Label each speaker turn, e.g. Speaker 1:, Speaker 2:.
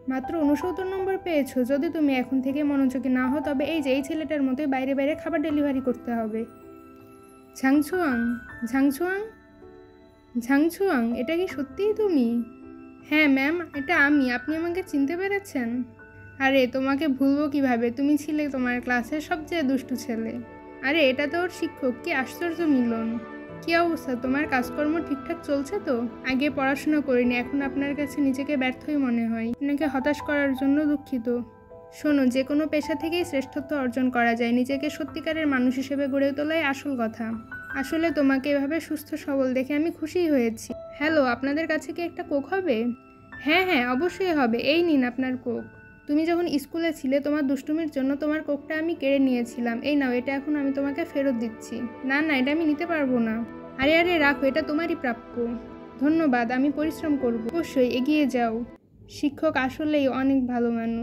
Speaker 1: মাত্র 69 নম্বর পেয়েছো। যদি তুমি এখন থেকে মনোযোগী না হও তবে এই যে এই ছেলেটার মতোই বাইরে বাইরে খাবার ডেলিভারি করতে হবে। ঝাংছুয়াং, ঝাংছুয়াং, ঝাংছুয়াং, এটা কি সত্যিই তুমি? হ্যাঁ ম্যাম, এটা আমি। আপনি আমাকে চিনতে পেরেছেন? আরে তোমাকে ভুলবো কিভাবে, তুমি ছিলে তোমার ক্লাসের সবচেয়ে দুষ্টু ছেলে। আরে এটা তো ওর শিক্ষক, কি আশ্চর্য মিলন। কি অবস্থা, তোমার কাজকর্ম ঠিকঠাক চলছে তো? আগে পড়াশোনা করিনি, এখন আপনার কাছে নিজেকে ব্যর্থই মনে হয়। আপনাকে হতাশ করার জন্য দুঃখিত। শোনো, যে কোনো পেশা থেকেই শ্রেষ্ঠত্ব অর্জন করা যায়, নিজেকে সত্যিকারের মানুষ হিসেবে গড়ে তোলাই আসল কথা। আসলে তোমাকে এভাবে সুস্থ সবল দেখে আমি খুশি হয়েছি। হ্যালো, আপনাদের কাছে কি একটা কোক হবে? হ্যাঁ হ্যাঁ, অবশ্যই হবে। এই নিন আপনার কোক। তুমি যখন স্কুলে ছিলে তোমার দুষ্টুমির জন্য তোমার কোকটা আমি কেড়ে নিয়েছিলাম। এই নাও, এটা এখন আমি তোমাকে ফেরত দিচ্ছি। না না, এটা আমি নিতে পারবো না। আরে আরে রাখো, এটা তোমারই প্রাপ্য। ধন্যবাদ, আমি পরিশ্রম করব। অবশ্যই, এগিয়ে যাও। শিক্ষক আসলেই অনেক ভালো মানুষ।